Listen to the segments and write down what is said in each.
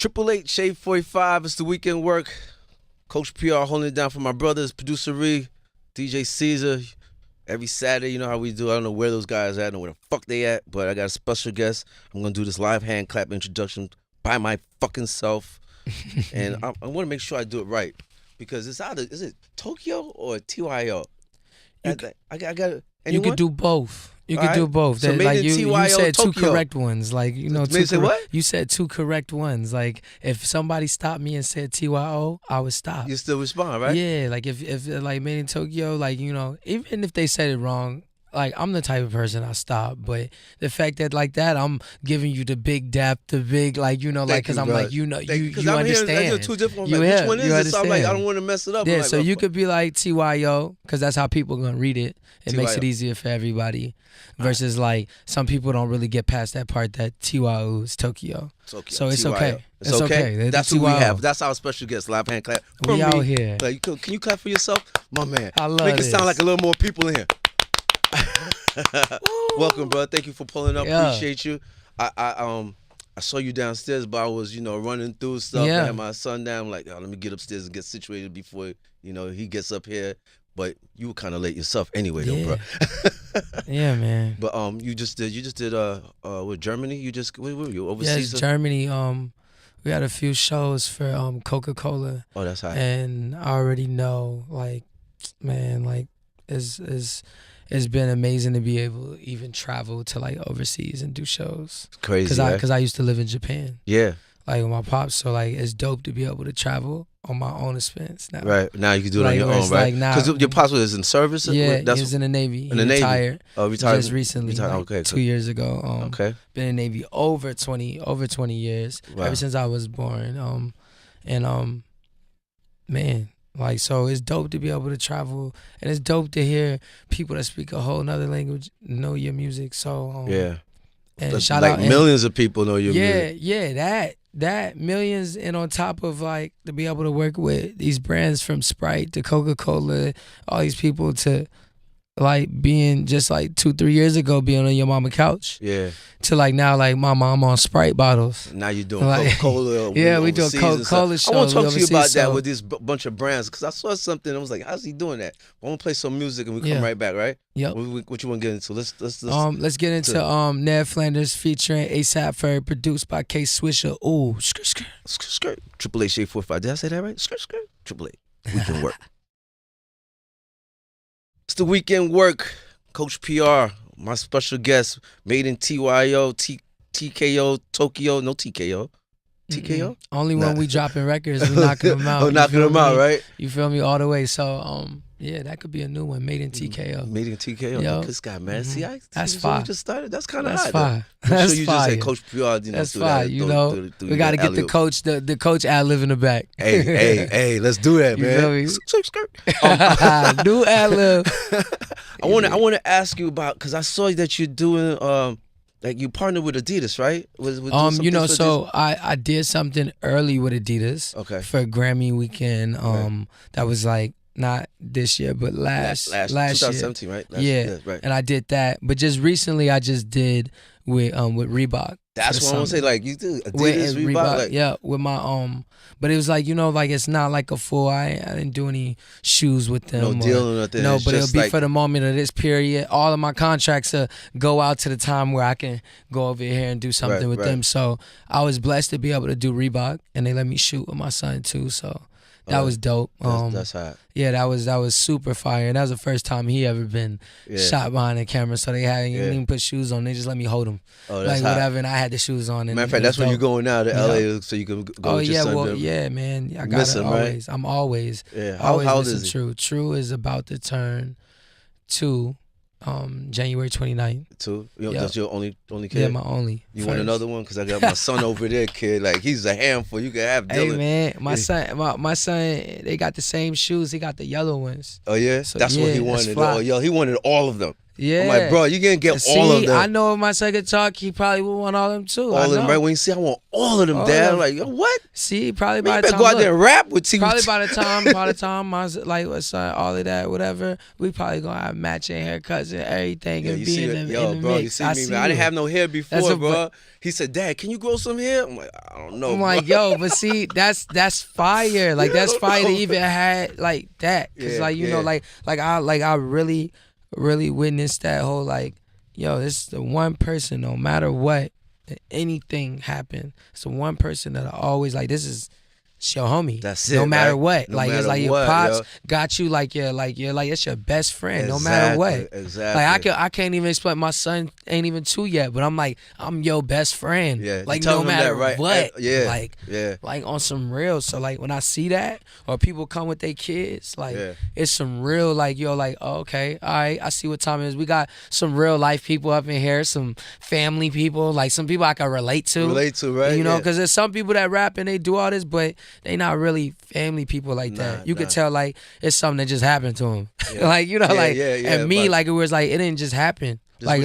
888 Shade 45. It's the weekend work. Coach PR holding it down for my brothers, producer Ree, DJ Caesar. Every Saturday, you know how we do. I don't know where those guys at. I don't know where the fuck they at, but I got a special guest. I'm going to do this live hand clap introduction by my fucking self. And I want to make sure I do it right. Because it's either, is it TYO or TYO? I got anyone? You could do both. You could do both. So like you said Tokyo. Two correct ones. Like, you know, what? You said two correct ones. Like, if somebody stopped me and said TYO, I would stop. You still respond, right? Yeah, like if like Made in Tokyo, like, you know, even if they said it wrong, like, I'm the type of person I stop. But the fact that like that, I'm giving you the big depth, the big, like, you know, like, because I'm like, you know, you understand. Hearing two different ones. You Like, hear, which one is you this? So I'm like, I understand. don't want to mess it up. Yeah, I'm like, so well, you could be like TYO, because that's how people are going to read it. It makes it TYO. easier for everybody. Versus like some people don't really get past that part that TYO is Tokyo. So it's TYO. okay. It's okay. That's who we have. That's our special guest. Live hand clap. We me. out here. Like, can you clap for yourself? My man. I love Make it this. sound like a little more people in here. Welcome, bro. Thank you for pulling up. Yeah. Appreciate you. I saw you downstairs, but I was, you know, running through stuff. Yeah. I had my son down. I'm like, oh, let me get upstairs and get situated before, you know, he gets up here. But you were kind of late yourself anyway, though, bro. Yeah, man. But you just did with Germany. You just where were you overseas? Yes, Germany. We had a few shows for Coca-Cola. Oh, that's hot. And I already know, like, man, like, it's been amazing to be able to even travel to like overseas and do shows. It's crazy, because I used to live in Japan. Yeah. Like with my pops, so like it's dope to be able to travel on my own expense now. Right now you can do it on Like, your where own, it's right? like now- Because your pops was in service. Yeah, That's he was in the Navy. in the Navy. Retired. Oh, retired Just recently, Retired. like Okay, 2 years ago. okay. Been in the Navy over 20 years. Wow. Ever since I was born. Man, like, so it's dope to be able to travel, and it's dope to hear people that speak a whole nother language know your music. So Yeah. and Like, shout like out and- millions of people know your music. Yeah, that millions, and on top of like to be able to work with these brands from Sprite to Coca-Cola, all these people to like being just like 2-3 years ago being on your mama couch Yeah. to like now like mama I'm on Sprite bottles. Now you're doing Like, Coca-Cola. yeah, we do a overseas and stuff. Coca-Cola I show, want to talk we to you about overseas, that so- with this bunch of brands because I saw something. I was like, how's he doing that? I want to play some music and we come Yeah. right back, right? Yep. What you want to get into? Let's get into Ned Flanders featuring ASAP Ferg, produced by K Swisher. Ooh, skirt skirt. Skirt. 888 Shade 45. Did I say that right? Skirt. 888. Weekend work. It's the weekend work. Coach PR, my special guest, Made in TYO, TKO, Tokyo, no TKO. TKO? Only when we dropping records, we knocking them out. Oh, You knocking feel them out, me? right? You feel me all the way. So yeah, that could be a new one, Made in TKO. Made in TKO. Yo. Look, this guy, man. See, That's we fire. just started. That's kind of That's hot. fire. I'm That's sure you fire. just said Coach PR. You know, That's threw fire. that- You threw- know, threw we got to that get the alley-oop. coach, the coach ad-lib in the back. Hey, let's do that, You man. feel me? Skirt. New ad-lib. I want to ask you about because I saw that you're doing like you partnered with Adidas, right? You know, so I did something early with Adidas. Okay. For Grammy weekend. That was like not this year, but last year. 2017, right? Yeah, right. and I did that. But just recently, I just did with Reebok. That's for what I want to say. summer. Like you do With Adidas, Reebok, like yeah, with my but it was like, you know, like it's not like a full. I didn't do any shoes with them. no or- deal or nothing. No, It's but it'll just be like, for the moment of this period. All of my contracts go out to the time where I can go over here and do something with right. them. So I was blessed to be able to do Reebok, and they let me shoot with my son too. So that was dope. That's hot. Yeah, that was super fire. And that was the first time he ever been shot behind the camera. So they didn't even put shoes on. They just let me hold him. Oh, that's like hot. whatever, and I had the shoes on. And Matter of fact, it was that's when you're dope. going now to LA so you can go Oh with your yeah, son. well yeah, man. I got Miss it him, right? always. I'm always. Yeah. Always How old missing is he? True. True is about to turn 2, January 29th. Two? Yep. That's your only kid? Yeah, my only. You want another one? Because I got my son over there, kid. Like, he's a handful. You can have Hey Dylan. man, my son, they got the same shoes. He got the yellow ones. Oh, yeah? So, that's what yeah, he that's wanted. fly. Oh, yo, he wanted all of them. Yeah. I'm like, bro, you gonna get all of them. I know if my son could talk, he probably would want all of them too. All of them, right? When you see, I want all of them, Dad. I'm like, yo, what? See, probably Man, by you the better time go out there and rap with T. Probably by the time my like what's all of that, whatever, we probably gonna have matching haircuts and everything and be in the bro, mix. you see me, man. I didn't have no hair before, bro. He said, Dad, can you grow some hair? I'm like, I don't know. I'm like, yo, but see, that's fire. Like that's fire to even had like that. Cause like you know, like I really witnessed that whole like, yo, this is the one person, no matter what, anything happen, it's the one person that I always like. This is your homie. That's it. No matter what. No like matter it's like what, your pops yo. got you like it's your best friend, Exactly, no matter what. Exactly. Like I can't even explain, my son ain't even 2 yet, but I'm like, I'm your best friend. Yeah. Like no matter that, right? what. Yeah. Like on some real. So like when I see that, or people come with their kids, like it's some real like, yo, like, oh, okay, all right, I see what time it is. We got some real life people up in here, some family people, like some people I can relate to. Right? You know, because there's some people that rap and they do all this, but they not really family people like that. You could tell like it's something that just happened to them. Like, you know, and me, like it was like it didn't just happen. Like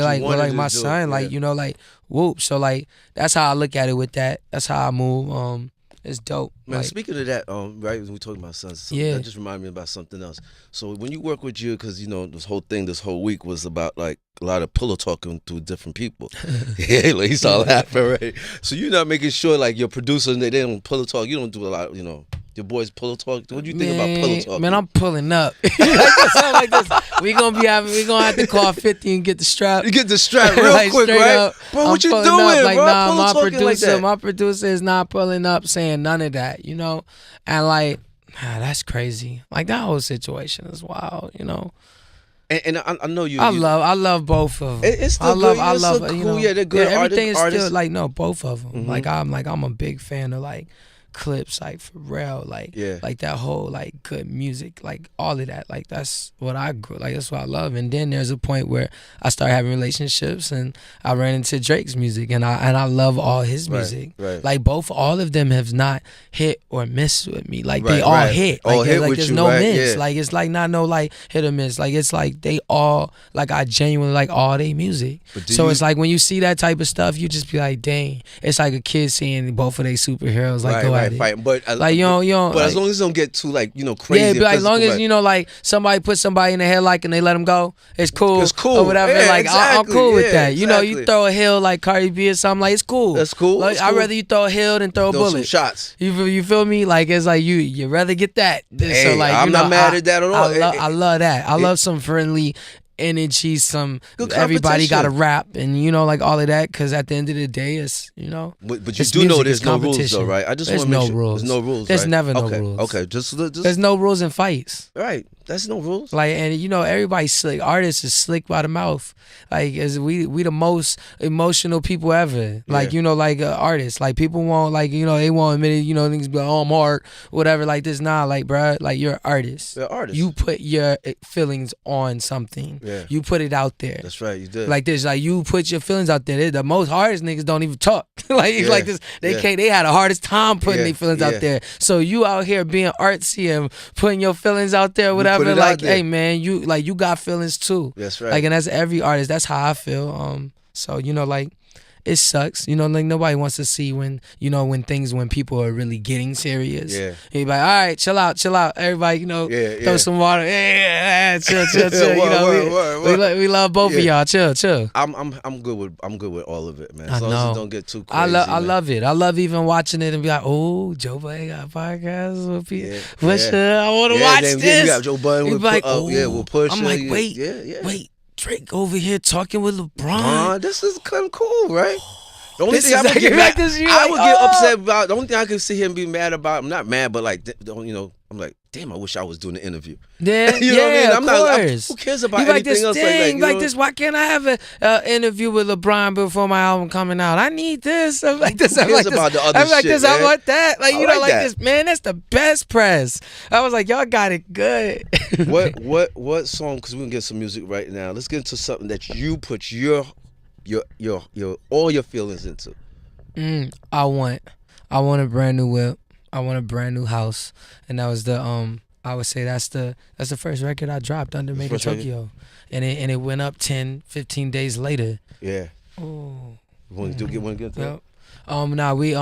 my son, like, you know, like whoop. So like that's how I look at it with that. That's how I move. It's dope. Man, like, speaking of that, right, when we talking about sons, that just reminded me about something else. So when you work with you, because you know this whole week was about like a lot of pillow talking to different people. Yeah, like he's all laughing, right? So you're not making sure like your producers they don't pillow talk. You don't do a lot, you know. Your boys pillow talk. What do you think about pillow talk? Man, I'm pulling up. like this. We gonna have to call 50 and get the strap. You get the strap real like, quick, right? Up, bro, what you doing, up, like, bro? Nah, Like my producer is not pulling up saying none of that, you know? And like, that's crazy. Like that whole situation is wild, you know? And I know you. I love both of them. It's still good. I love cool. You know, yeah, they're good. Everything is artists. still like both of them. Mm-hmm. I'm a big fan of like clips, like for real, like that whole like good music, like all of that, like that's what I grew, like that's what I love. And then there's a point where I started having relationships and I ran into Drake's music and I love all his music. Right. Like all of them have not hit or missed with me. Like they all hit. Like, there's no miss. Yeah. Like it's like not no like hit or miss. Like it's like they all like I genuinely like all their music. So it's like when you see that type of stuff, you just be like, dang. It's like a kid seeing both of their superheroes like go at it. Fighting. But like you don't but like, as long as it don't get too like, you know, crazy. Yeah, but as long as you know, like somebody put somebody in the headlock and they let them go, it's cool. It's cool. Or whatever. Yeah, like exactly. I'm cool with that. Exactly. You know, you throw a hill like Cardi B or something, like it's cool. That's cool. Like I'd rather you throw a hill than throw a bullet. Some shots. You feel me? Like it's like you rather get that. Hey, so like I'm not mad at that at all. I love that. I love some friendly energy, some everybody got to rap and you know like all of that, because at the end of the day it's, you know, but you do know there's no rules though, right? I just want to make sure rules. There's no rules. There's right? never no rules. Okay, just there's no rules in fights. Right. That's no rules. Like, and you know, everybody's slick. Artists is slick by the mouth. Like, as we the most emotional people ever. Like, you know, like artists. Like, people won't, like, you know, they won't admit it. You know, niggas be like, oh, I'm hard, whatever. Like this, nah, like, bruh, like you're an artist. You're an artist. You put your feelings on something. Yeah. You put it out there. That's right. You did. Like this, like you put your feelings out there. The most hardest niggas don't even talk. like this, they can't. They had the hardest time putting their feelings out there. So you out here being artsy and putting your feelings out there, whatever. Like, hey man, you got feelings too. That's right. Like, and that's every artist. That's how I feel. So you know, like, it sucks. You know, like nobody wants to see when, you know, when people are really getting serious. Yeah. He be like, all right, chill out. Everybody, you know, throw some water. Yeah, chill. You know, we love both of y'all. Chill. I'm good with all of it, man. As long as it don't get too crazy. I love it. I love even watching it and be like, oh, Joe Budden got a podcast with people. I want to watch this. You got Joe Budden with like, we'll push. I'm like, wait. Drake over here talking with LeBron. This is kind of cool, right? The only thing I would get upset about, the only thing I can see him be mad about, I'm not mad, but like, you know, I'm like, damn, I wish I was doing the interview. Yeah, you know what I mean? Of course. Who cares about anything else like that? This, why can't I have an interview with LeBron before my album coming out? I need this. I'm like this. I want that. Like, you know, like this, man, that's the best press. I was like, y'all got it good. What song, because we can get some music right now. Let's get into something that you put your all your feelings into. I want a brand new whip. I want a brand new house, and that was the I would say that's the first record I dropped under Made in first record? Tokyo, and it went up 10, 15 days later. Yeah. Oh. Want to get into that? Yep. Nah, we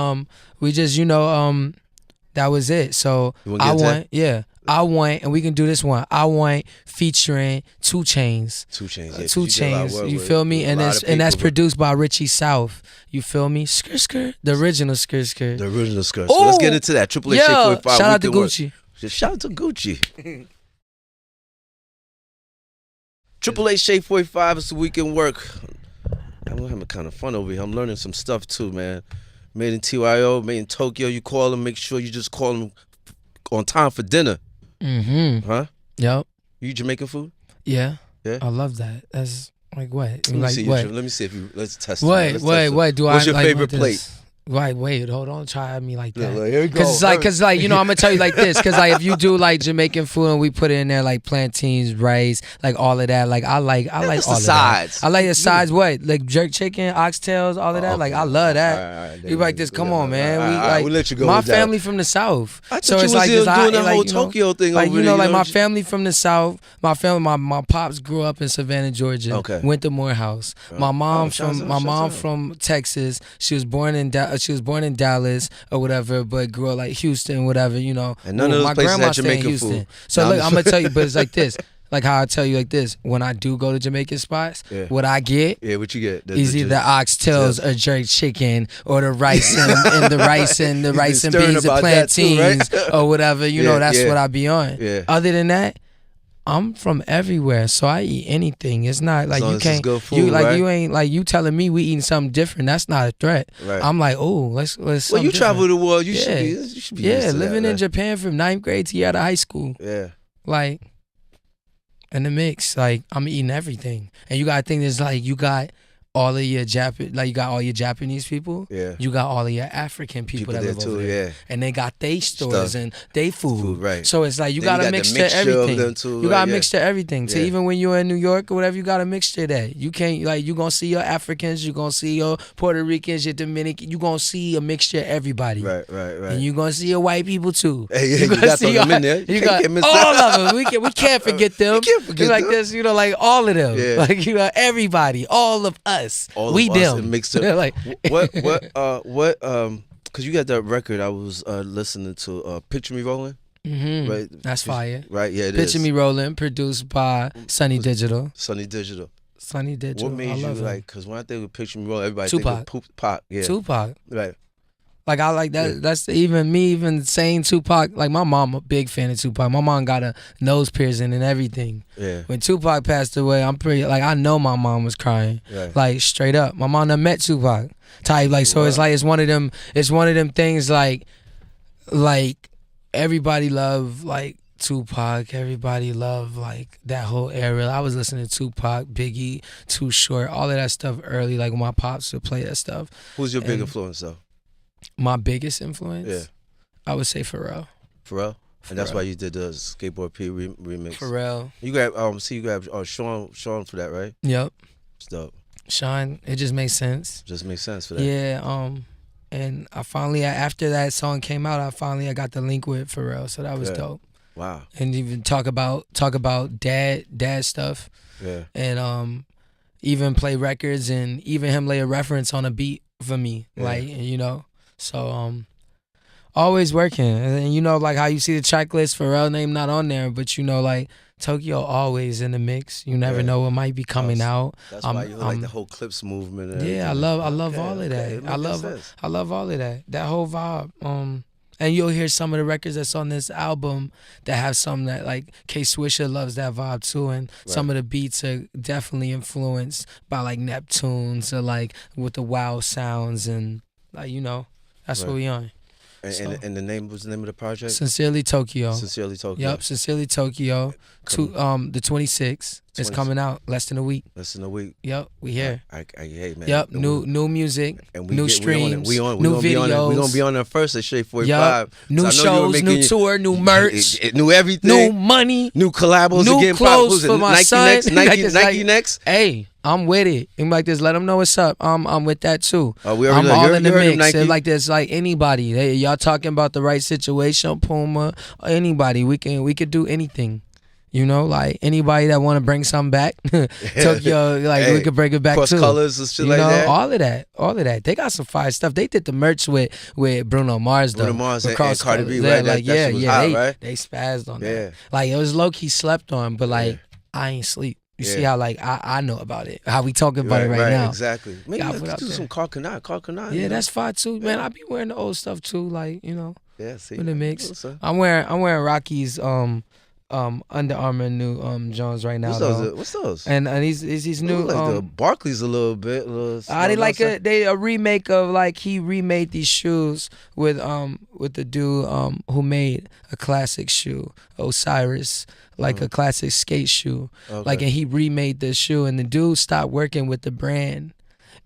just that was it. So I want, and we can do this one. I want featuring 2 Chainz. 2 Chainz. Yeah, 2 Chainz. You with feel me? And that's people, produced by Richie South. You feel me? Skr. The original Skr. The original Skr. Oh, So let's get into that. Triple A Shade 45. Shout out to Gucci. Just shout out to Gucci. Triple A Shade 45 is the weekend work. I'm having kind of fun over here. I'm learning some stuff too, man. Made in TYO, made in Tokyo. You call them, make sure you just call them on time for dinner. Mm-hmm. Huh? Yep. You eat Jamaican food? Yeah. Yeah. I love that. That's like what? Let me like see. what? Let me see if you. Let's test. Wait. Do What's your like, favorite plate? Wait, hold on, try me like that. Here we go. Cause I'm gonna tell you like this. Cause if you do like Jamaican food and we put it in there like plantains, rice, like all of that. Like I like all the of sides. that. I like the sides. What? Like jerk chicken, oxtails, all of that. Like I love that. All right, You like this? Come on, man. We'll let you go. My with that. family from the South. I thought So you it's was like doing the whole like, Tokyo thing like over there. like my family from the South. My family, my pops grew up in Savannah, Georgia. Okay. Went to Morehouse. My mom from Texas. She was born in Dallas or whatever, but grew up like Houston, whatever, And none of those my places grandma had stayed in Jamaican Houston. food. So look, I'm gonna tell you, but it's like this. Like how I tell you like this. When I do go to Jamaican spots, what I get what you get? is either oxtails or jerk chicken or the rice and the rice and beans and plantains or whatever. That's what I be on. Yeah. Other than that, I'm from everywhere, so I eat anything. It's not like you can't. Good food, you like right? you ain't like you telling me we eating something different. That's not a threat. Right. I'm like, oh, let's. Well, you travel the world. You should be. You should be. Yeah, used to living that, in Japan from 9th grade to out of high school. Yeah. Like, in the mix, like I'm eating everything, and you gotta think there's like you got all of your you got all your Japanese people. Yeah. You got all of your African people that live over there. Yeah. And they got their stores and they food. Right. So it's like you then got a mixture of everything. Them too, you got a mixture of everything. So Yeah. even when you're in New York or whatever, you got a mixture of that. You can't you gonna see your Africans, you gonna see your Puerto Ricans, your Dominican, you gonna see a mixture of everybody. Right. And you gonna see your white people too. Hey, you got them in there. You got all of them. We can't forget them. You can't forget like them. this, like all of them. Yeah. Like everybody, all of us. We them. It mixed up. Like what because you got that record I was listening to Picture Me Rolling. Mm-hmm. Right. That's fire. Right, yeah, it Picture is. Me Rolling, produced by Sunny Digital. Sunny Digital. What made you like, because when I think of Picture Me Rolling, everybody think of Tupac. Yeah. Tupac. Right. Like I like that. Yeah. That's even saying Tupac. Like my mom, a big fan of Tupac. My mom got a nose piercing and everything. Yeah. When Tupac passed away, I'm pretty like I know my mom was crying. Right. Like straight up, my mom done met Tupac. Type like so. Wow. It's like it's one of them. It's one of them things like everybody love like Tupac. Everybody love like that whole era. I was listening to Tupac, Biggie, Too Short, all of that stuff early. Like when my pops would play that stuff. Who's your big influence though? My biggest influence? Yeah. I would say Pharrell. Pharrell? And that's why you did the Skateboard P remix. Pharrell. You grabbed Sean for that, right? Yep. It's dope. Sean, it just makes sense. Just makes sense for that. Yeah, and I finally after that song came out, I got the link with Pharrell, so that was dope. Wow. And even talk about dad stuff. Yeah. And even play records and even him lay a reference on a beat for me. Yeah. Like, so always working. And like how you see the track list, Pharrell name not on there, but like Tokyo always in the mix. You never know what might be coming out. That's why you like the whole Clips movement. And I love all of that. I love all of that. That whole vibe. And you'll hear some of the records that's on this album that have some that like K Swisher loves that vibe too, and some of the beats are definitely influenced by like Neptunes or like with the wow sounds and like that's what we on. And the name was the name of the project? Sincerely Tokyo. Sincerely Tokyo. Yep, Sincerely Tokyo. The 26th. It's coming out less than a week. Yep, we here. Hey man. Yep, new music, and new streams, new videos. We're gonna be on there first at Shade 45. Yep. New shows, new tour, new merch, new everything, new money, new collabos new again. clothes for my son. Nike next. Hey, I'm with it. And like this, let them know what's up. I'm with that too. We I'm already all know. in the You heard him, mix. Nike. And like this, like anybody. Y'all talking about the right situation, Puma, or anybody. We could do anything. You know, like anybody that want to bring something back, Tokyo, like Hey, we could bring it back cross too. colors and shit You like know, that. all of that. They got some fire stuff. They did the merch with Bruno Mars though. Bruno Mars with and cross Cardi B, colors. right? Yeah, like That shit was hot, right? they spazzed on Yeah. that. Like it was low key slept on, but like Yeah. I ain't sleep. You Yeah. see how like I know about it, how we talking about it right now. Exactly. Maybe Gotta let's put out do there. some Carcanine. Yeah, You know? that's fire too, man. I be wearing the old stuff too, like you know, Yeah, see. in the mix. What's up? I'm wearing Rocky's Under Armour new Jones right now. What's though. those? What's those? And he's They new. look like the Barclays a little bit. They like a remake of like he remade these shoes with the dude who made a classic shoe, Osiris, like a classic skate shoe. Okay. Like and he remade the shoe and the dude stopped working with the brand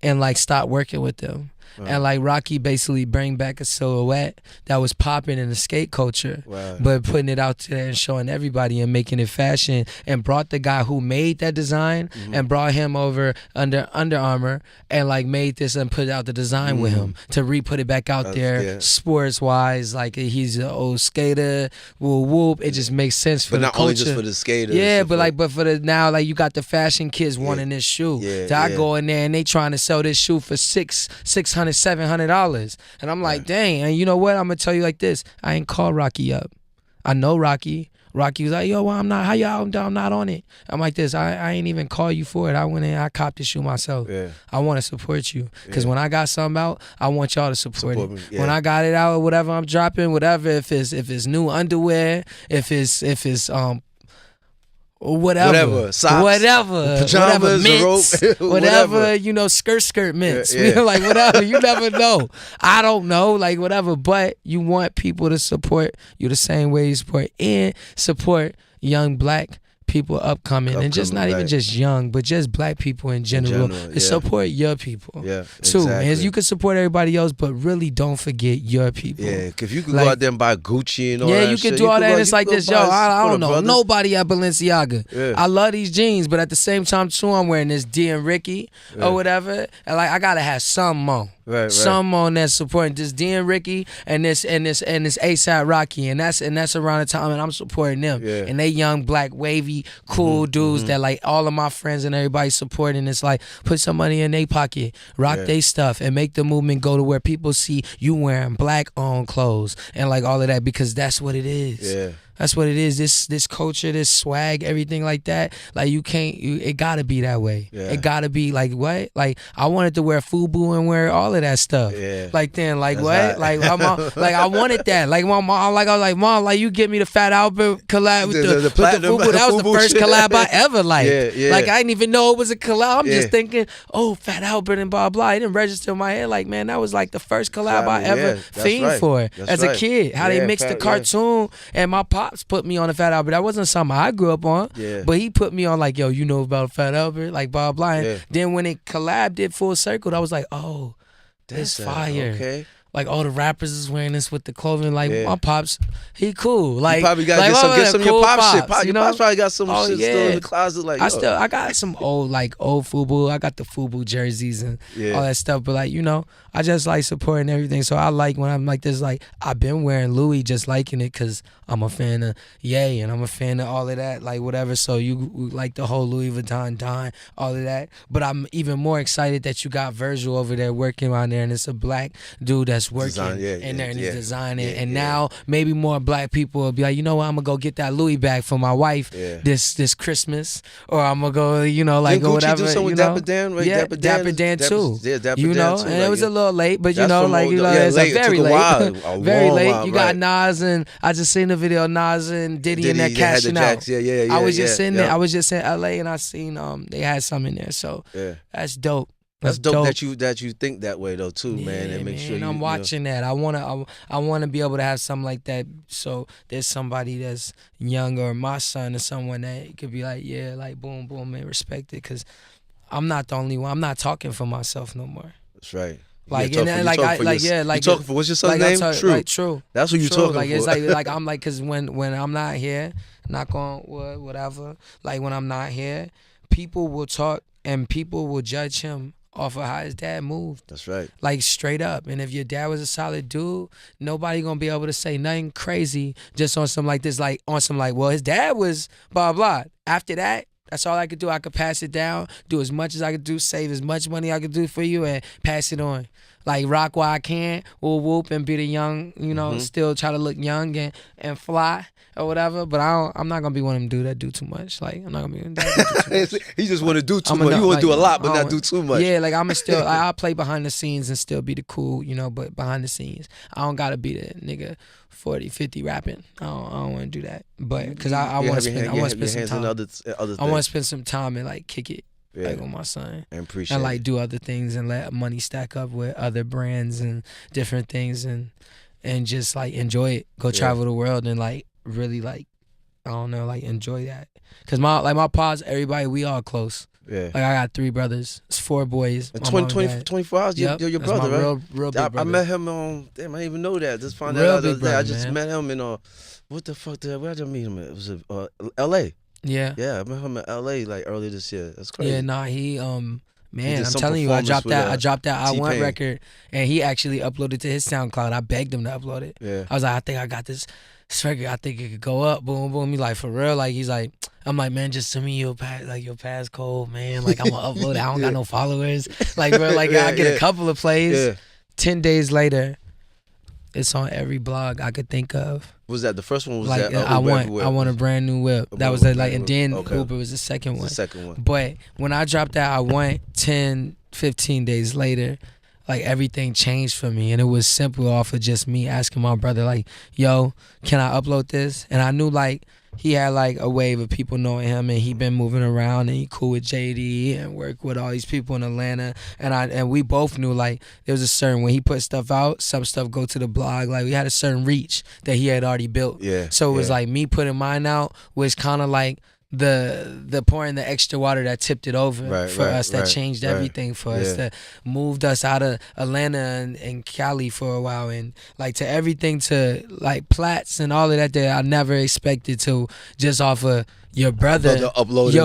and like stopped working with them. And like Rocky basically bring back a silhouette that was popping in the skate culture, Right. but putting it out there and showing everybody and making it fashion, and brought the guy who made that design and brought him over under Armour and like made this and put out the design with him to re-put it back out there yeah. sports wise. Like he's an old skater, whoop. It just makes sense for But the not culture. only just for the skaters. Yeah, for- but for the now, like you got the fashion kids wanting this shoe. Yeah, So I yeah. go in there and they trying to sell this shoe for $600, $700, and I'm like, dang. And you know what? I'm gonna tell you like this: I ain't call Rocky up. I know Rocky. Rocky was like, yo, well, I'm not. How y'all? I'm not on it. I'm like this. I ain't even call you for it. I went in. I copped the shoe myself. Yeah. I want to support you because when I got something out, I want y'all to support Support it. me, yeah. When I got it out, whatever I'm dropping, whatever, if it's new underwear, if it's whatever, socks, whatever, pajamas, mints, a robe, whatever, you know, skirt mints, Yeah, yeah. like whatever. You never know. I don't know, like whatever. But you want people to support you the same way you support young black people upcoming, and just not even right. just young, but just black people in general. general, And yeah. support your people. Yeah, too. exactly. And you can support everybody else, but really don't forget your people. Yeah, if you could Like- go out there and buy Gucci and all Yeah, that you shit, can do all that. go- And it's you like go this, buy yo. I support don't a know brother. nobody at Balenciaga. Yeah. I love these jeans, but at the same time too, I'm wearing this D and Ricky or whatever, and like I gotta have some more. Right. Some on that's supporting this D and Ricky and this ASAP Rocky, and that's around the time, and I'm supporting them. Yeah. And they young black wavy cool dudes that like all of my friends and everybody supporting. It's like put some money in their pocket, rock they stuff, and make the movement go to where people see you wearing black owned clothes and like all of that, because that's what it is. Yeah. That's what it is. This culture, this swag, everything like that. Like it gotta be that way. Yeah. It gotta be like what? Like I wanted to wear FUBU and wear all of that stuff. Yeah. Like then, like That's what? hot. Like like I wanted that. Like my mom, I was like, Mom, like you give me the Fat Albert collab with the platinum FUBU. That was the FUBU first shit. collab I ever liked. Yeah. Like I didn't even know it was a collab. I'm Yeah. just thinking, oh, Fat Albert and blah blah. It didn't register in my head. Like man, that was like the first collab I Yeah, ever that's fiend right. for That's as a right. kid. How they Yeah, mixed the Fat- yeah. cartoon, and my pops put me on the Fat Albert. That wasn't something I grew up on. Yeah. But he put me on like, yo, you know about Fat Albert, like blah blah. And Yeah. then when it collabed, did full circle, I was like, oh, this That's fire. Okay. Like all the rappers is wearing this with the clothing. Like Yeah. my pops, he cool. Like You probably gotta like, get some of your cool pop shit. pops, Your pops probably got some Oh, shit still yeah. in the closet. Like yo. I got some old FUBU. I got the FUBU jerseys and Yeah. all that stuff. But like, you know, I just like supporting everything. So I like when I'm like this, like I've been wearing Louis, just liking it because I'm a fan of Ye and I'm a fan of all of that, like whatever. So you like the whole Louis Vuitton Don, all of that. But I'm even more excited that you got Virgil over there working on there, and it's a black dude that's working in there and he's designing. And now maybe more black people will be like, you know what, I'm gonna go get that Louis bag for my wife this Christmas, or I'm gonna go, you know, like Didn't or Gucci whatever. do something you with know? Dapper Dan, right? Yeah, Dapper Dapper Dan too. Yeah, Dapper You Dan know, too. and like, it was a little late, but you That's know, from like old- you know, yeah, it's late. It very took a late, while. A very long late. while, You got right. Nas and I just seen the video of Nas and Diddy in Diddy, that they had cashing the out. jacks. Yeah. I was just sitting there. yeah. I was just in LA and I seen they had some in there. So Yeah. that's dope. That's dope that you think that way though too, man. And make sure you. I'm watching that. I wanna be able to have something like that. So there's somebody that's younger, my son or someone that could be like, yeah, like boom, boom, and respect it. Cause I'm not the only one. I'm not talking for myself no more. That's right. Like You and talk then for- like you I talk for like your- yeah like you talking for what's your son's like, name? True. Like True. That's what you True. talking like for. it's like I'm like, cause when I'm not here, knock on wood, whatever. Like when I'm not here, people will talk and people will judge him off of how his dad moved. That's right. Like straight up. And if your dad was a solid dude, nobody gonna be able to say nothing crazy just on some like this, like on some like, well, his dad was blah blah. After that, that's all I could do. I could pass it down, do as much as I could do, save as much money I could do for you, and pass it on. Like rock while I can, whoop and be the young, you know, still try to look young and fly or whatever. But I'm not gonna be one of them dudes that do too much. Like I'm not gonna be one of them that do too much. He just want to do too much. You want to do a lot, but not do too much. Yeah, like I'm still, I'll play behind the scenes and still be the cool, you know. But behind the scenes, I don't gotta be the nigga 40, 50 rapping. I don't want to do that. But because I want to spend, I want to spend some time. I want to spend some time and like kick it. Yeah. Like with my son, and appreciate and like do other things and let money stack up with other brands and different things and just like enjoy it. Go travel the world and like really like I don't know, like enjoy that. Cause my pops, everybody, we all close. Yeah. Like I got 3 brothers. It's 4 boys. 24 hours. Yep. You're your That's brother, my right? real big brother. I met him on. Damn, I didn't even know that. Just found real out the other day. I brother, just met him in what the fuck? Where did I meet him at? It was L.A. Yeah. Yeah, I met him in L.A. like earlier this year. That's crazy. Yeah, nah, he man, I'm telling you, I dropped that I Want record, and he actually uploaded to his SoundCloud. I begged him to upload it. Yeah. I was like, I think I got this record. I think it could go up. Boom, boom. He's like, for real? Like, he's like, I'm like, man, just send me your passcode, man. Like, I'm gonna upload it. I don't got no followers. Like, bro, like I get a couple of plays. Yeah. 10 days later, it's on every blog I could think of. Was that the first one? Was like that I want a brand new whip. That was like, and then Uber was the second one. The second one. But when I dropped that, I want 10, 15 days later, like everything changed for me, and it was simple off of just me asking my brother, like, "Yo, can I upload this?" And I knew like he had like a wave of people knowing him, and he been moving around, and he cool with JD and work with all these people in Atlanta, and we both knew like there was a certain when he put stuff out, some stuff go to the blog, like we had a certain reach that he had already built. Yeah. So it was like me putting mine out was kind of like the pouring the extra water that tipped it over for us, that changed everything for us, that moved us out of Atlanta and Cali for a while, and like to everything to like plats and all of that I never expected to, just off of your brother uploading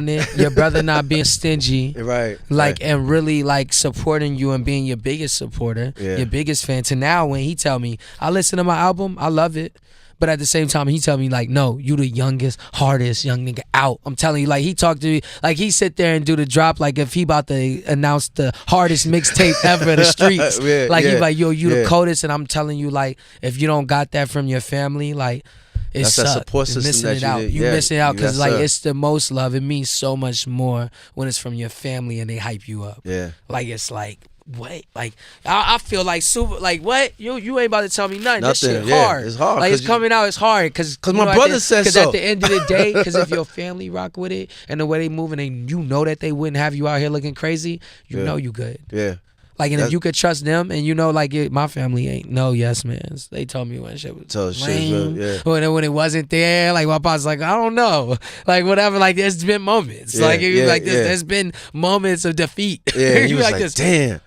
it, your brother not being stingy, and really like supporting you and being your biggest supporter, your biggest fan. To now when he tell me I listen to my album, I love it. But at the same time, he tell me like, no, you the youngest, hardest young nigga out. I'm telling you, like he talked to me, like he sit there and do the drop, like if he about to announce the hardest mixtape ever in the streets. He like, yo, you the coldest, and I'm telling you, like if you don't got that from your family, like it sucks. That support system missing it out. You missing out because like it's the most love. It means so much more when it's from your family and they hype you up. Yeah, like it's like. What? Like I feel like super. Like what? You ain't about to tell me nothing. This shit hard. It's hard. Like it's coming out. It's hard because my brother said so. Because at the end of the day, because if your family rock with it and the way they moving, and you know that they wouldn't have you out here looking crazy, you know you good. Yeah. Like and if you could trust them, and you know, like my family ain't no yes mans. They told me when shit was lame. When it wasn't there, like my pops like I don't know, like whatever. Like there's been moments. Like there's been moments of defeat. Yeah. You was like this. Damn.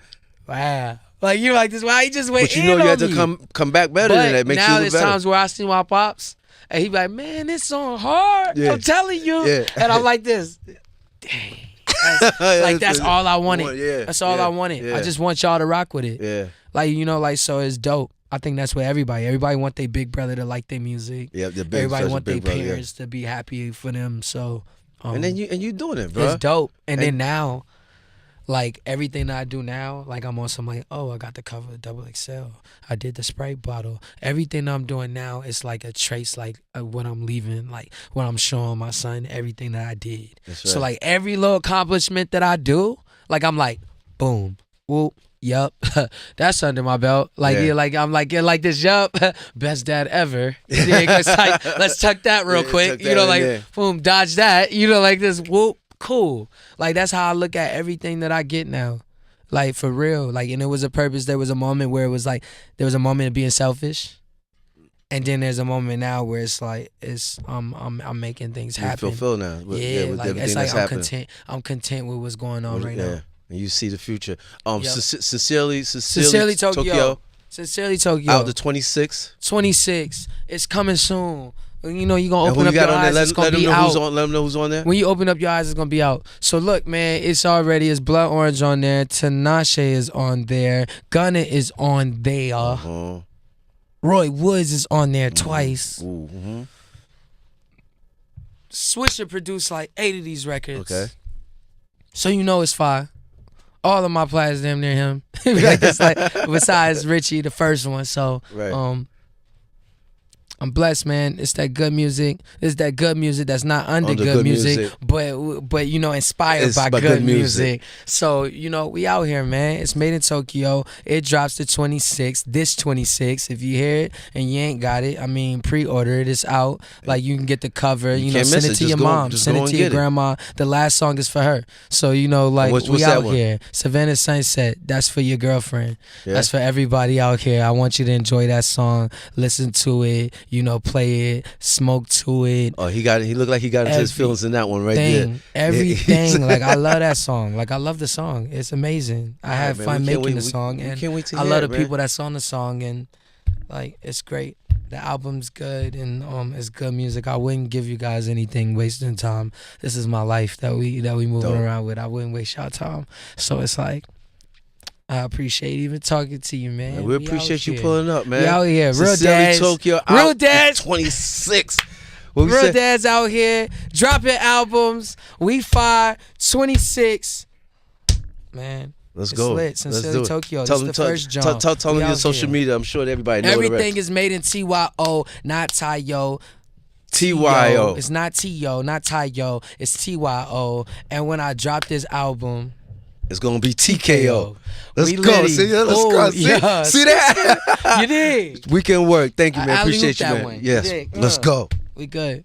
Wow. Like you like this, why he just went But you know you had to come back better than that. Makes you look better. Now there's times where I see my pops and he be like, man, this song hard. Yeah. I'm telling you. Yeah. And I'm like this. Dang. That's all I wanted. That's all I wanted. Yeah. I just want y'all to rock with it. Yeah. Like, you know, like so it's dope. I think that's what everybody want their big brother to like their music. Yeah, everybody want their parents to be happy for them. So and then you doing it, bro. It's dope. And then now like everything that I do now, like I'm on some like, oh, I got the cover of Double XL. I did the Sprite bottle. Everything I'm doing now is like a trace, like when I'm leaving, like when I'm showing my son everything that I did. That's right. So like every little accomplishment that I do, like I'm like, boom, whoop, yup, that's under my belt. Like like I'm like like this, yup, best dad ever. Yeah, let's tuck that real quick. You know, like boom, dodge that. You know, like this, whoop. Cool. Like that's how I look at everything that I get now. Like for real. Like and it was a purpose. There was a moment where it was like there was a moment of being selfish. And then there's a moment now where it's like I'm making things happen. You feel now. With like it's like I'm content with what's going on right now. And you see the future. Sincerely Tokyo. Sincerely Tokyo. Out the 26th. 26. It's coming soon. You know, you gonna And who open you up got your on there? eyes. It's Let gonna them be know out. who's on. Let them know who's on there. When you open up your eyes, it's gonna be out. So look, man, it's Blood Orange on there. Tinashe is on there. Gunna is on there. Uh-huh. Roy Woods is on there twice. Mm-hmm. Swisher produced like 8 of these records. Okay. So you know it's fire. All of my players damn near him. Like, it's like besides Richie, the first one. So Right. I'm blessed, man. It's that good music. It's that good music that's not under good music, but you know, inspired by good music. So, you know, we out here, man. It's made in Tokyo. It drops the 26th, this 26th. If you hear it and you ain't got it, I mean, pre-order it. It's out. Like, you can get the cover. You know, send it to your mom. Send it to your grandma. The last song is for her. So, you know, like, we out here. Savannah Sunset, that's for your girlfriend. Yeah. That's for everybody out here. I want you to enjoy that song. Listen to it. You know, play it, smoke to it. Oh, he looked like he got into his feelings in that one right there. Everything. Like, I love that song. Like, I love the song. It's amazing. I have fun making the song, and I love the people that's on the song, and like, it's great. The album's good, and it's good music. I wouldn't give you guys anything wasting time. This is my life that we moving around with. I wouldn't waste y'all time. So it's like, I appreciate even talking to you, man. We appreciate you pulling up, man. We out here. Real Dads. Tokyo Real Dads. 26. Real Dads out here. Dropping albums. We fire. 26. Man. Let's go. Lit. Sincerely Tokyo. Tell this is the first jump. Tell them your social media. I'm sure that everybody knows. Everything is made in TYO, not TYO. TYO. It's not TYO, not TYO. It's TYO. And when I drop this album, it's gonna be TKO. Let's go. Litty. See, let's go. See, yeah. See that? You did. Weekend work. Thank you, man. Appreciate you, man. One. Yes. Let's go. We good.